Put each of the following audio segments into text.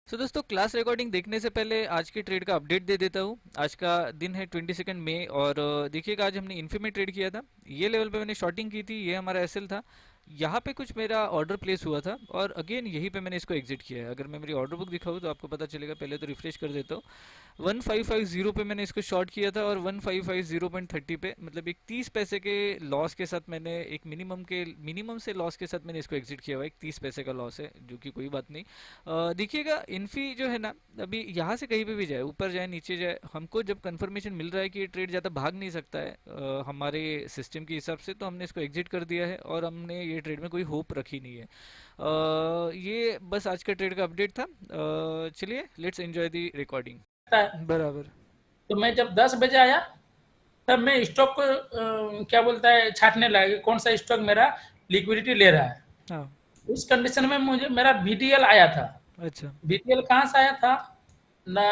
दोस्तों, class recording देखने से पहले आज की ट्रेड का अपडेट दे देता हूँ। आज का दिन है 22 मई और देखिएगा आज हमने इन्फी में ट्रेड किया था। ये लेवल पे मैंने शॉर्टिंग की थी, ये हमारा एसएल था। यहाँ पे कुछ मेरा ऑर्डर प्लेस हुआ था और अगेन यहीं पे मैंने इसको एग्जिट किया है। अगर मैं मेरी ऑर्डर बुक दिखाऊँ तो आपको पता चलेगा। पहले तो रिफ्रेश कर देता हूँ। 1550 पे मैंने इसको शॉर्ट किया था और 1550.30 पे, मतलब एक 30 पैसे के लॉस के साथ मैंने, एक मिनिमम से लॉस के साथ मैंने इसको एग्जिट किया हुआ है। एक 30 पैसे का लॉस है, जो कि कोई बात नहीं। देखिएगा इन्फी जो है ना, अभी यहाँ से कहीं पे भी जाए, ऊपर जाए नीचे जाए, हमको जब कंफर्मेशन मिल रहा है कि ये ट्रेड ज़्यादा भाग नहीं सकता है हमारे सिस्टम के हिसाब से, तो हमने इसको एग्जिट कर दिया है और हमने ये ट्रेड में कोई होप रखी नहीं है। ये बस आज का ट्रेड का अपडेट था। चलिए, लेट्स एंजॉय द रिकॉर्डिंग। है। बराबर। तो मैं जब 10 बजे आया तब मैं स्टॉक को क्या बोलता है छाटने लगा कि कौन सा स्टॉक मेरा लिक्विडिटी ले रहा है। हाँ। उस कंडीशन में मुझे मेरा बीटीएल आया था। अच्छा। बीटीएल कहाँ से आया था ना?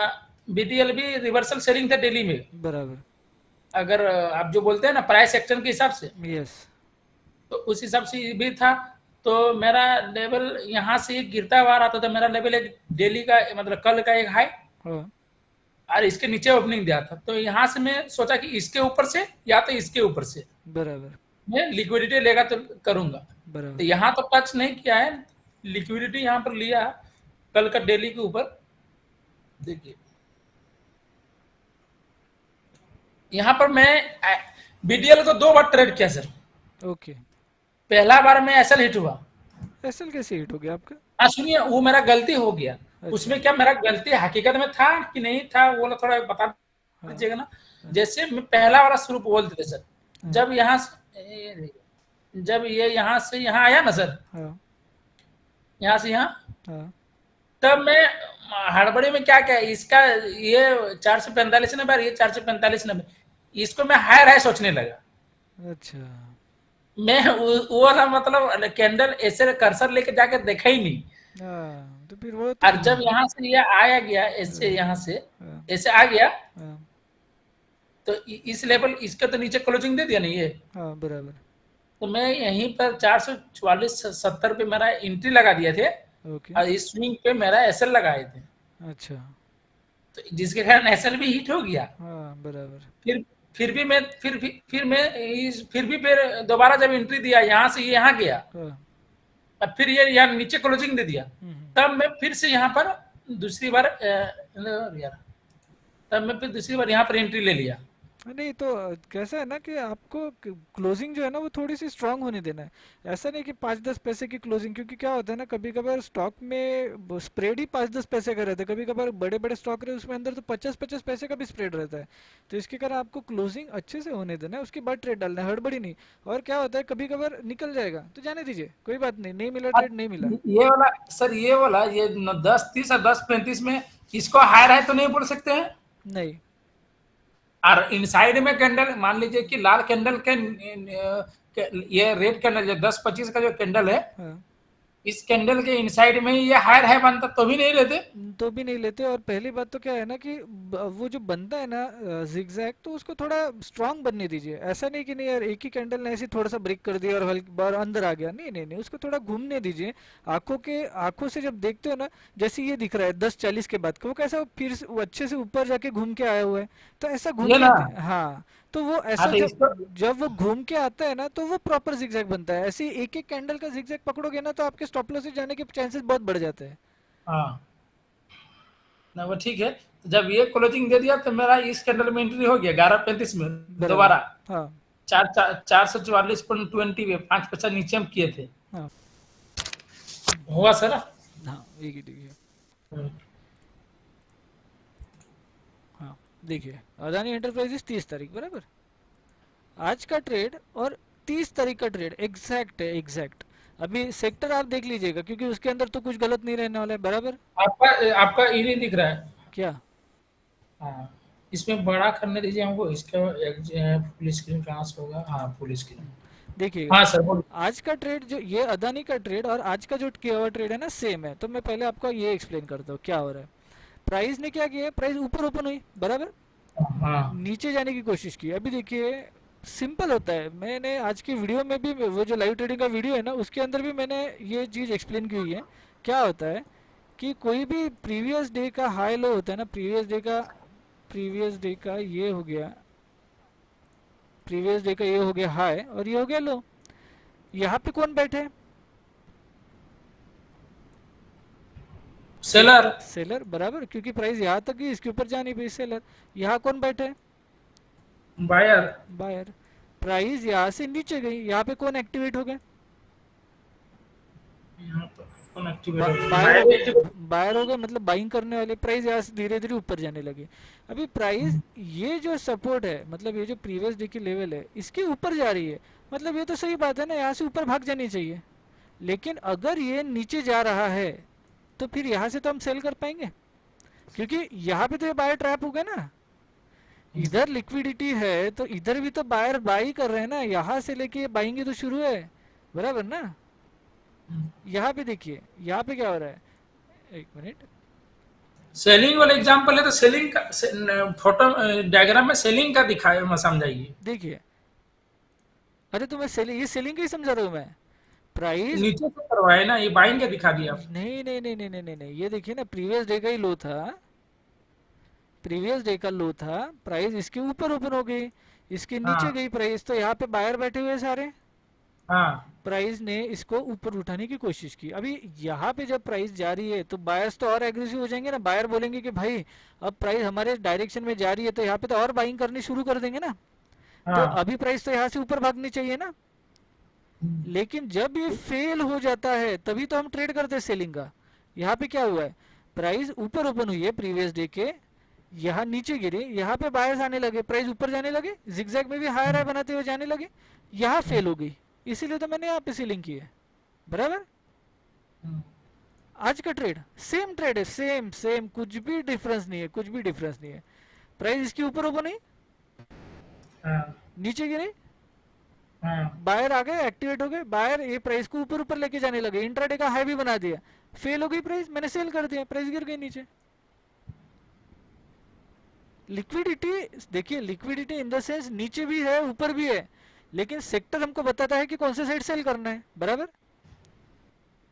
बीटीएल भी रिवर्सल सेलिंग था डेली में। बराबर। अगर आप जो बोलते हैं ना प्राइस एक्शन के हिसाब से, यस। तो उस हिसाब से ये भी था। तो मेरा लेवल यहाँ से गिरता हुआ रहा था। मेरा लेवल एक डेली का, मतलब कल का एक हाई हाँ। और इसके नीचे ओपनिंग दिया था। तो यहाँ से मैं सोचा कि इसके ऊपर से या तो इसके ऊपर से बराबर। मैं लिक्विडिटी लेगा तो करूंगा। तो बराबर। यहाँ तो टच नहीं किया है, लिक्विडिटी यहाँ पर लिया कल का डेली के ऊपर। देखिए यहाँ पर मैं बीडीएल को 2 बार ट्रेड किया सर। ओके। पहला बार में एसएल हिट हुआ। एसएल कैसे हिट हो गया आपका? हाँ सुनिए, वो मेरा गलती हो गया। अच्छा। उसमें क्या मेरा गलती हकीकत में था कि नहीं था, वो थोड़ा बता हाँ। दीजिएगा ना। हाँ। जैसे मैं पहला वाला शुरू बोल देते सर। हाँ। जब यहाँ से जब ये यहाँ से यहाँ आया ना सर, हाँ। यहाँ से यहाँ, हाँ। तब मैं हड़बड़ी में क्या क्या इसका, ये 445 नंबर और ये 445 नंबर, इसको मैं हायर हाई सोचने लगा। अच्छा। मैं वो वाला मतलब कैंडल ऐसे कर्सर लेके जाके देखा ही नहीं। हाँ, तो फिर वो तो और जब यहाँ से ये आया गया ऐसे, हाँ। यहाँ से हाँ। ऐसे आ गया, हाँ। तो इस लेवल इसका तो नीचे क्लोजिंग दे दिया नहीं ये। हाँ। बराबर। तो मैं यहीं पर 444.70 पे मेरा एंट्री लगा दिए थे ओके। और इस स्विंग पे मेरा एसएल लगाए थे। अच्छा। तो जिसके कारण एसएल भी हिट हो गया। हाँ। बराबर। फिर फिर भी मैं फिर भी फिर दोबारा जब एंट्री दिया यहाँ से यहाँ गया, हाँ। अब फिर ये यहाँ नीचे क्लोजिंग दे दिया। तब मैं फिर से यहाँ पर दूसरी बार यार, तब मैं फिर दूसरी बार यहाँ पर एंट्री ले लिया। नहीं तो कैसा है ना कि आपको क्लोजिंग जो है ना वो थोड़ी सी स्ट्रांग होने देना है। ऐसा नहीं कि 5-10 पैसे की क्लोजिंग, क्योंकि क्या होता है ना, कभी कभार स्टॉक में स्प्रेड ही 5-10 पैसे का रहता है। कभी कभार बड़े बड़े स्टॉक रहते हैं उसमें अंदर तो 50-50 पैसे का भी स्प्रेड रहता है। तो इसके कारण आपको क्लोजिंग अच्छे से होने देना है, उसके बाद ट्रेड डालना है, हड़बड़ी नहीं। और क्या होता है, कभी कभार निकल जाएगा तो जाने दीजिए, कोई बात नहीं, नहीं मिला ट्रेड नहीं मिला। ये वाला सर, ये वाला ये 10-30 और 10-35 में इसको हायर है तो नहीं बोल सकते हैं। नहीं। और इनसाइड में कैंडल मान लीजिए कि लाल कैंडल ये रेड कैंडल जो 10-25 का जो कैंडल है, हाँ। इस कैंडल के इनसाइड में ये हायर है बनता तो भी नहीं लेते। तो भी नहीं लेते। और पहली बात तो क्या है ना कि वो जो बनता है ना जिगजैग, तो उसको थोड़ा स्ट्रांग बनने दीजिए। ऐसा नहीं कि नहीं यार एक ही कैंडल ने ऐसे थोड़ा सा ब्रेक कर दिया और हल्की बार अंदर आ गया, नहीं नहीं नहीं, उसको थोड़ा घूमने दीजिए। आंखों से जब देखते हो ना, जैसे ये दिख रहा है 10:40 के बाद का, वो कैसा फिर वो अच्छे से ऊपर जाके घूम के आया हुआ है, तो ऐसा ये घूमने ना। हाँ। तो वो हाँ ऐसा तो जब इसको। जब वो घूम के आता है ना, तो वो प्रॉपर जिगजैग बनता है। ऐसे एक एक कैंडल का जिगजैग पकड़ोगे ना, तो आपके स्टॉप लॉस से जाने के चांसेस बहुत बढ़ जाते हैं। हाँ ना, वो ठीक है। तो जब ये क्लोजिंग दे दिया तो मेरा इस कैंडल में एंट्री हो गया 11:35 में बराबर। दोबारा। हाँ। 444.20 पे 5 पैसा नीचे हम किए थे। हाँ। हुआ सर। हाँ, एक ही देखिए। हाँ, देखिए, अदानी एंटरप्राइजेस 30 तारीख बराबर, आज का ट्रेड और 30 तारीख का ट्रेड एग्जैक्ट है, एग्जैक्ट। अभी सेक्टर आप देख लीजिएगा, क्योंकि उसके अंदर तो कुछ गलत नहीं रहने वाला है, बराबर। आपका आपका ये नहीं दिख रहा है। क्या? हाँ, इसमें बड़ा करने दीजिए हमको। इसका फुल स्क्रीन कहाँ से होगा? हाँ, फुल स्क्रीन। देखिएगा, हाँ सर बोलो। आज का ट्रेड जो ये अदानी का ट्रेड और आज का जो किया हुआ ट्रेड है ना, सेम है। तो मैं पहले आपको ये एक्सप्लेन करता हूँ क्या हो रहा है। प्राइस ने क्या किया, प्राइस ऊपर ओपन हुई बराबर, हाँ नीचे जाने की कोशिश की। अभी देखिए, सिंपल होता है, मैंने आज की वीडियो में भी, वो जो लाइव ट्रेडिंग का वीडियो है ना, उसके अंदर भी मैंने ये चीज़ एक्सप्लेन की हुई है। क्या होता है कि कोई भी प्रीवियस डे का हाई लो होता है ना, प्रीवियस डे का ये हो गया, प्रीवियस डे का ये हो गया हाई और ये हो गया लो। यहाँ पे कौन बैठे है? सेलर। सेलर, बराबर, क्योंकि प्राइस यहाँ तक ही, इसके ऊपर जा नहीं पाई, सेलर। यहाँ कौन बैठे है? बायर। बायर। प्राइस यहाँ से नीचे गई, यहाँ पे कौन एक्टिवेट हो गए? यहाँ पर कौन एक्टिवेट हो गया? बायर हो बायर गए। एक्टिवेट। बायर हो गए मतलब बाइंग करने वाले, प्राइस यहाँ से धीरे धीरे ऊपर जाने लगे। अभी प्राइस ये जो सपोर्ट है, मतलब ये जो प्रीवियस डे की लेवल है, इसके ऊपर जा रही है, मतलब ये तो सही बात है ना, यहाँ से ऊपर भाग जानी चाहिए। लेकिन अगर ये नीचे जा रहा है तो फिर यहाँ से तो हम सेल कर पाएंगे, क्योंकि यहाँ पे तो ये बायर ट्रैप हो गया ना। इधर लिक्विडिटी है तो इधर भी तो बायर बाई कर रहे हैं ना, यहाँ से लेके बाइंग तो शुरू है, बराबर ना। यहाँ पे देखिए, यहाँ पे क्या हो रहा है, एक मिनट। सेलिंग वाले एग्जांपल है तो सेलिंग का फोटो डायग्राम में सेलिंग का दिखाए मैं समझाइए। देखिए, अरे तो मैं सेलिंग, ये सेलिंग का ही समझा रहा हूँ मैं। प्राइस, नीचे से करवाए ना, ये बाइंग का दिखा दिया आप। नहीं नहीं नहीं नहीं नहीं नहीं नहीं, ये देखिए ना, प्रीवियस डे का ही लो था, प्रीवियस डे का लो था, प्राइस इसके ऊपर ओपन हो गई, इसके नीचे हाँ गई प्राइस, तो यहाँ पे बायर बैठे हुए हैं सारे। हाँ प्राइस ने इसको ऊपर उठाने की कोशिश की। अभी यहाँ पे जब प्राइस जा रही है तो बायर्स तो और एग्रेसिव हो जाएंगे ना, बायर बोलेंगे कि भाई अब प्राइस हमारे डायरेक्शन में जा रही है, तो यहाँ पे तो और बाइंग करनी शुरू कर देंगे ना। तो हाँ। अभी प्राइस तो यहाँ से ऊपर भागनी चाहिए ना। लेकिन जब ये फेल हो जाता है तभी तो हम ट्रेड करते हैं सेलिंग का। यहाँ पे क्या हुआ है, प्राइस ऊपर ओपन हुई है प्रीवियस डे के, यहाँ नीचे गिरी, यहाँ पे बायर्स आने लगे, प्राइस ऊपर जाने लगे, जिगजैग में भी हायर हाई बनाते हुए जाने लगे, यहाँ फेल हो गई, इसीलिए तो मैंने यहाँ पे सेलिंग की है, बराबर। आज का ट्रेड है, सेम सेम, कुछ भी डिफरेंस नहीं है, कुछ भी डिफरेंस नहीं है। प्राइस इसके ऊपर ओपन हुई, हाँ नीचे गिरी, हाँ। बायर आ गए, एक्टिवेट हो गए, बायर ये प्राइस को ऊपर ऊपर लेके जाने लगे, इंट्राडे का हाई भी बना दिया, फेल हो गई प्राइस, मैंने सेल कर दिया, प्राइस गिर गई नीचे। लिक्विडिटी, देखिए लिक्विडिटी इन द सेंस नीचे भी है ऊपर भी है, लेकिन सेक्टर हमको बताता है कि कौन से साइड सेल करना है, बराबर।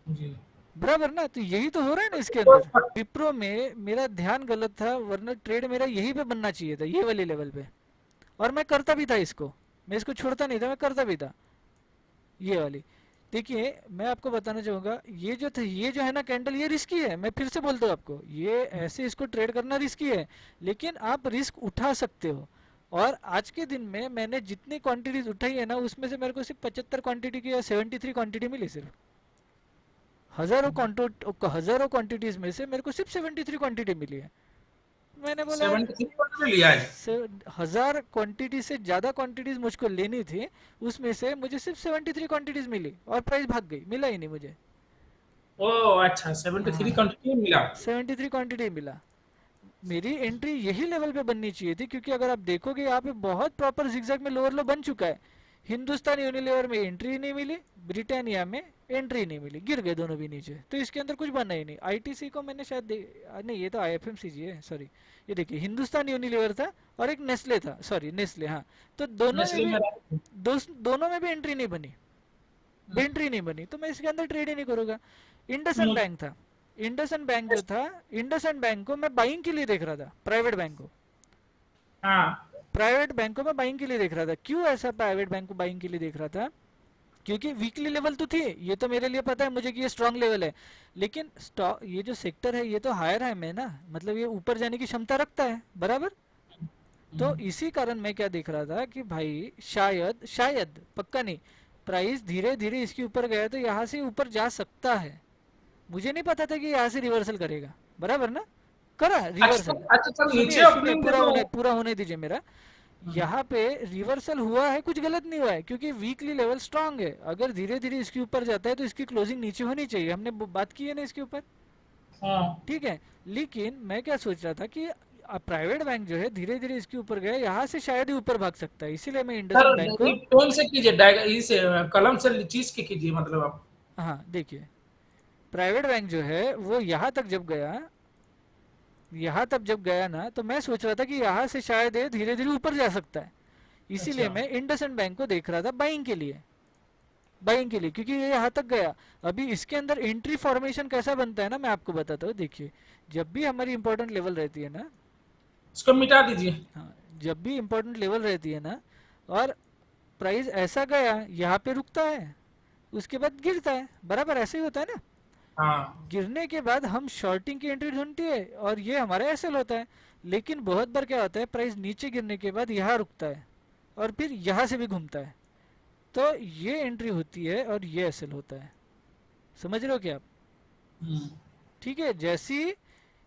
जी। बराबर ना, तो यही तो हो रहा है ना इसके अंदर। विप्रो में मेरा ध्यान गलत था, वरना ट्रेड मेरा यही पे बनना चाहिए था, ये वाले लेवल पे, और मैं करता भी था इसको, मैं इसको छोड़ता नहीं था, मैं करता भी था ये वाली। देखिए मैं आपको बताना चाहूँगा, ये जो था, ये जो है ना कैंडल, ये रिस्की है, मैं फिर से बोलता हूँ आपको, ये ऐसे इसको ट्रेड करना रिस्की है, लेकिन आप रिस्क उठा सकते हो। और आज के दिन में मैंने जितनी क्वांटिटीज उठाई है ना, उसमें से मेरे को सिर्फ 75 क्वांटिटी की या 73 क्वांटिटी मिली, सिर्फ हजारों क्वांटिटीज में से मेरे को सिर्फ 73 क्वांटिटी मिली है। मैंने बोला यार, 73 में लिया है। 1000 क्वांटिटी से ज़्यादा क्वांटिटीज मुझको लेनी थी, उसमें से मुझे सिर्फ 73 क्वांटिटीज मिली और प्राइस भाग गई, मिला ही नहीं मुझे। ओ अच्छा, 73 हाँ, क्वांटिटी में मिला। 73 क्वांटिटी मिला। मेरी एंट्री यही लेवल पे बननी चाहिए थी, क्योंकि अगर आप देखोगे यहाँ पे बहुत प्रॉपर जिगजैग में लोअर लो बन चुका है। हिंदुस्तान यूनिलीवर में एंट्री नहीं मिली, ब्रिटानिया में एंट्री नहीं मिली, गिर गए दोनों भी नीचे, तो इसके अंदर कुछ बना ही नहीं। आईटीसी को मैंने शायद नहीं, ये तो आईएफएमसीजी है, सॉरी। ये देखिए, हिंदुस्तान यूनिलीवर था और एक नेस्ले था, सॉरी नेस्ले, हाँ। तो दोनों में नेस्ले भी, में रहा। दोनों में भी एंट्री नहीं बनी, एंट्री नहीं बनी, तो मैं इसके अंदर ट्रेड ही नहीं करूँगा। इंडसन मुझ- बैंक था, इंडसन बैंक जो था, इंडसन बैंक को मैं बाइंग के लिए देख रहा था, प्राइवेट बैंक को, हाँ प्राइवेट बैंक को मैं बाइंग के लिए देख रहा था। क्यों ऐसा प्राइवेट बैंक को बाइंग के लिए देख रहा था? क्योंकि वीकली लेवल तो थी, ये तो मेरे लिए पता है मुझे कि ये स्ट्रांग लेवल है, लेकिन स्टॉक, ये जो सेक्टर है ये तो हायर है में ना, मतलब ये ऊपर जाने की क्षमता रखता है, बराबर। तो इसी कारण मैं क्या देख रहा था कि भाई शायद, शायद पक्का नहीं, प्राइस धीरे धीरे इसके ऊपर गया तो यहाँ से ऊपर जा सकता है। मुझे नहीं पता था कि यहाँ से रिवर्सल करेगा, बराबर ना, करा अच्छा रिवर्सल। अच्छा, चल नीचे सुनिए सुनिए, ओपनिंग दे दो। पूरा होने दीजिए मेरा। यहाँ पे रिवर्सल हुआ है, कुछ गलत नहीं हुआ है, क्योंकि वीकली लेवल स्ट्रांग है, अगर धीरे धीरे इसके ऊपर जाता है तो इसकी क्लोजिंग नीचे होनी चाहिए, हमने बात की है ना इसके ऊपर, हाँ ठीक है। लेकिन मैं क्या सोच रहा था कि प्राइवेट बैंक जो है धीरे धीरे इसके ऊपर गया, यहाँ से शायद ही ऊपर भाग सकता है, इसीलिए मैं सर, इंडसइंड बैंक को, टोन से कीजिए, इस कलम से चीज के कीजिए, मतलब आप। हाँ देखिए, प्राइवेट बैंक जो है वो यहाँ तक जब गया, यहाँ तक जब गया ना, तो मैं सोच रहा था कि यहाँ से शायद ये धीरे धीरे ऊपर जा सकता है, इसीलिए अच्छा मैं इंडसइंड बैंक को देख रहा था बाइंग के लिए, बाइंग के लिए, क्योंकि ये यहाँ तक गया। अभी इसके अंदर एंट्री फॉर्मेशन कैसा बनता है ना, मैं आपको बताता हूँ। देखिए, जब भी हमारी इंपॉर्टेंट लेवल रहती है ना, इसको मिटा दीजिए। हाँ, जब भी इंपॉर्टेंट लेवल रहती है ना, और प्राइस ऐसा गया यहाँ पे रुकता है, उसके बाद गिरता है, बराबर ऐसे ही होता है ना। हाँ। गिरने के बाद हम शॉर्टिंग की एंट्री ढूंढती है और ये हमारा एसएल होता है। लेकिन बहुत बार क्या होता है, प्राइस नीचे गिरने के बाद यहाँ रुकता है और फिर यहाँ से भी घूमता है, तो ये एंट्री होती है और ये एसएल होता है। समझ रहे हो क्या आप? हम्म। ठीक है, जैसी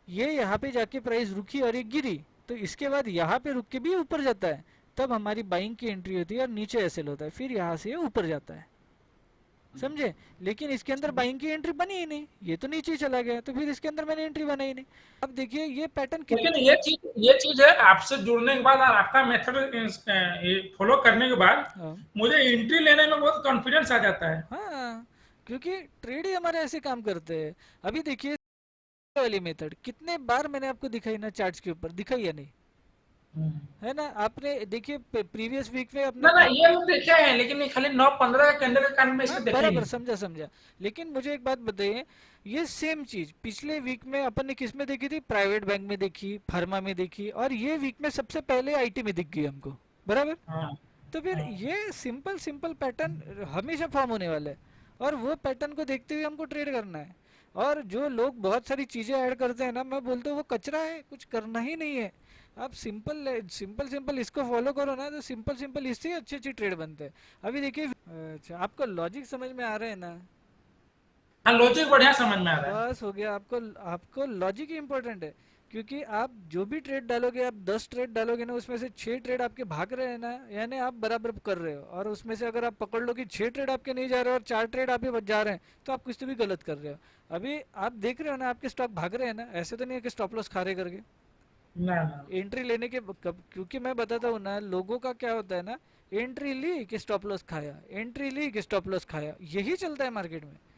ये यहाँ पे जाके प्राइस रुकी और ये गिरी, तो इसके बाद यहाँ पे रुक के भी ऊपर जाता है, तब हमारी बाइंग की एंट्री होती है और नीचे एसएल होता है, फिर यहाँ से ये ऊपर जाता है। समझे? लेकिन इसके अंदर बाइंग की एंट्री बनी ही नहीं, ये तो नीचे ही चला गया, तो फिर इसके अंदर मैंने एंट्री बनाई नहीं। अब देखिए ये पैटर्न लेकिन कितना। ये चीज है, आपसे जुड़ने के बाद और आपका मेथड फॉलो करने के बाद हाँ, मुझे एंट्री लेने में बहुत कॉन्फिडेंस आ जाता है। हाँ, क्योंकि ट्रेड ही हमारे ऐसे काम करते हैं। अभी देखिए वाली मेथड कितने बार मैंने आपको दिखाई ना, चार्ट्स के ऊपर दिखाई या नहीं? हम्म। है ना, आपने देखिए प्रीवियस वीक में अपने ना ना, ये लोग देखे हैं, लेकिन ये खाली 9-15 का कैंडल के कारण में हाँ, इसको देखे ही बराबर, नहीं। समझा समझा। लेकिन मुझे एक बात बताइए, ये सेम चीज पिछले वीक में अपन ने किस में देखी थी? प्राइवेट बैंक में देखी, फार्मा में देखी, और ये वीक में सबसे पहले आईटी में दिख गई हमको, बराबर। हाँ। तो फिर हाँ। ये सिंपल सिंपल पैटर्न हमेशा फॉर्म होने वाला है, और वो पैटर्न को देखते हुए हमको ट्रेड करना है। और जो लोग बहुत सारी चीज़ें ऐड करते हैं ना, मैं बोलता हूँ वो कचरा है, कुछ करना ही नहीं है। आप सिंपल सिंपल सिंपल इसको फॉलो करो ना, तो सिंपल सिंपल इससे अच्छी अच्छी ट्रेड बनते हैं। अभी देखिए, अच्छा आपको लॉजिक समझ में आ रहे हैं ना? हाँ, लॉजिक बढ़िया समझ में आ रहा है। बस हो गया। आपको आपको लॉजिक ही इंपॉर्टेंट है, क्योंकि आप जो भी ट्रेड डालोगे, आप 10 ट्रेड डालोगे ना, उसमें से 6 ट्रेड आपके भाग रहे हैं ना, यानी आप बराबर कर रहे हो। और उसमें से अगर आप पकड़ लो कि 6 ट्रेड आपके नहीं जा रहे और 4 ट्रेड आपके बच जा रहे हैं, तो आप कुछ तो भी गलत कर रहे हो। अभी आप देख रहे हो ना, आपके स्टॉक भाग रहे हैं ना, ऐसे तो नहीं है कि स्टॉप लॉस खा रहे करके ना ना। एंट्री लेने के क्योंकि मैं बताता हूँ ना, लोगों का क्या होता है ना, एंट्री ली कि स्टॉप लॉस खाया, एंट्री ली कि स्टॉप लॉस खाया, यही चलता है मार्केट में।